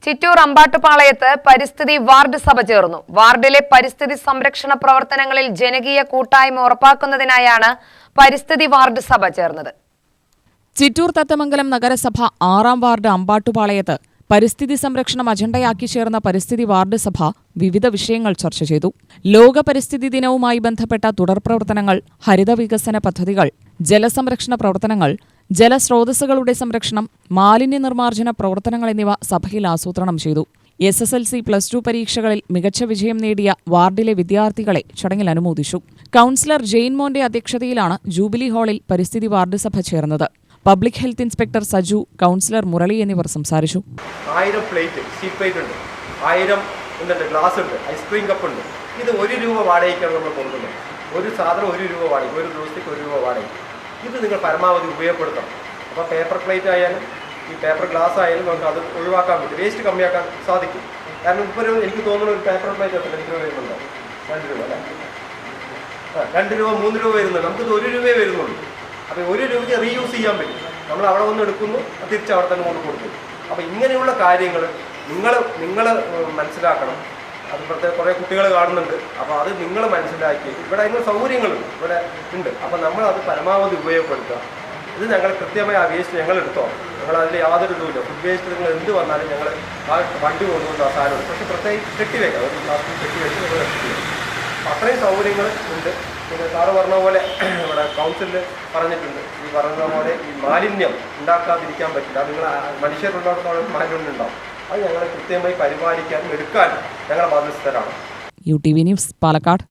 ചിറ്റൂർ അമ്പാട്ടുപാളയത്ത് പരിസ്ഥിതി വാർഡ് സഭ ചേർന്നു. വാർഡിലെ പരിസ്ഥിതി സംരക്ഷണ പ്രവർത്തനങ്ങളിൽ ജനകീയ കൂട്ടായ്മ ഉറപ്പാക്കുന്നതിനായാണ് പരിസ്ഥിതി വാർഡ് സഭ ചേർന്നത്. ചിറ്റൂർ തത്തമംഗലം നഗരസഭ 6-ാം വാർഡ് അമ്പാട്ടുപാളയത്ത് പരിസ്ഥിതി സംരക്ഷണം അജണ്ടയാക്കി ചേർന്ന പരിസ്ഥിതി വാർഡ് സഭ വിവിധ വിഷയങ്ങൾ ചർച്ച ചെയ്തു. ലോക പരിസ്ഥിതി ദിനവുമായി ബന്ധപ്പെട്ട തുടർ പ്രവർത്തനങ്ങൾ, ഹരിത വികസന പദ്ധതികൾ, ജലസംരക്ഷണ പ്രവർത്തനങ്ങൾ, ജലസ്രോതസ്സുകളുടെ സംരക്ഷണം, മാലിന്യ നിർമ്മാർജ്ജന പ്രവർത്തനങ്ങൾ എന്നിവ സഭയിൽ ആസൂത്രണം ചെയ്തു. SSLC +2 പരീക്ഷകളിൽ മികച്ച വിജയം നേടിയ വാർഡിലെ വിദ്യാർത്ഥികളെ ചടങ്ങിൽ അനുമോദിച്ചു. കൗൺസിലർ ജെയിൻ മോന്റെ അധ്യക്ഷതയിലാണ് ജൂബിലി ഹാളിൽ പരിസ്ഥിതി വാർഡ് സഭ ചേർന്നത്. Public health inspector Saju, councillor Murali എന്നിവർ സംസാരിച്ചു. 1000 പ്ലേറ്റ്, സ്റ്റീൽ പ്ലേറ്റ് ഉണ്ട്, 1000 ഗ്ലാസ് ഉണ്ട്, ഐസ്ക്രീം കപ്പ് ഉണ്ട്. ഇത് ₹1 വാടകയ്ക്കാണ് നമ്മൾ കൊടുക്കുന്നത്. ഒരു സാധനം ₹1 വാടക, ഒരു ദിവസത്തേക്ക് ₹1 വാടക. ഇത് നിങ്ങൾ പരമാവധി ഉപയോഗപ്പെടുത്തണം. അപ്പോൾ പേപ്പർ പ്ലേറ്റ് ആയാലും ഈ പേപ്പർ ഗ്ലാസ് ആയാലും നമുക്ക് അത് ഒഴിവാക്കാൻ പറ്റും, വേസ്റ്റ് കമ്മിയാക്കാൻ സാധിക്കും. കാരണം ഇപ്പോൾ എനിക്ക് തോന്നുന്ന ഒരു പേപ്പർ പ്ലേറ്റ് എത്ര രൂപ വരുന്നുണ്ടോ? ₹2 അല്ലേ? ₹2, ₹3 വരുന്നുണ്ട്. നമുക്കിത് ₹1 വരുന്നുള്ളൂ. അപ്പോൾ ₹1 റീയൂസ് ചെയ്യാൻ പറ്റും. നമ്മൾ അവിടെ വന്ന് എടുക്കുന്നു, തിരിച്ച് അവിടെ തന്നെ കൊണ്ട് കൊടുക്കുന്നു. അപ്പോൾ ഇങ്ങനെയുള്ള കാര്യങ്ങൾ നിങ്ങൾ മനസ്സിലാക്കണം. അത് പ്രത്യേകം കുറേ കുട്ടികൾ കാണുന്നുണ്ട്. അപ്പോൾ അത് നിങ്ങൾ മനസ്സിലാക്കി ഇവിടെ അതിനുള്ള സൗകര്യങ്ങളുണ്ട്, ഇവിടെ ഉണ്ട്. അപ്പോൾ നമ്മൾ അത് പരമാവധി ഉപയോഗപ്പെടുത്തുക. ഇത് ഞങ്ങൾ കൃത്യമായി ആ വേസ്റ്റ് ഞങ്ങൾ എടുത്തോ, ഞങ്ങൾ അതിൽ യാതൊരു ഇതുമില്ല. ഫുഡ് വേസ്റ്റ് നിങ്ങൾ എന്ത് വന്നാലും ഞങ്ങൾ ആ വണ്ടി കൊണ്ടുകൊണ്ട് ആ സാധനം, പക്ഷേ പ്രത്യേകിച്ച് കെട്ടിവെക്കാം, ഒരു പ്ലാസ്റ്റിക് കെട്ടിവെച്ച് നിങ്ങൾ കെട്ടിവെക്കും. അപ്പോൾ അത്രയും സൗകര്യങ്ങൾ ഉണ്ട്. പിന്നെ സാറ് പറഞ്ഞ പോലെ ഇവിടെ കൗൺസിലിൽ പറഞ്ഞിട്ടുണ്ട്, ഈ പറഞ്ഞ പോലെ ഈ മാലിന്യം ഉണ്ടാക്കാതിരിക്കാൻ പറ്റില്ല. അത് നിങ്ങൾ മനുഷ്യരുള്ളിടത്തോളം മാലിന്യം ഉണ്ടാവും. അത് ഞങ്ങൾ കൃത്യമായി പരിപാലിക്കാനും എടുക്കാനും ഞങ്ങൾ ബാധ്യസ്ഥരാണ്. UTV news, Palakkad.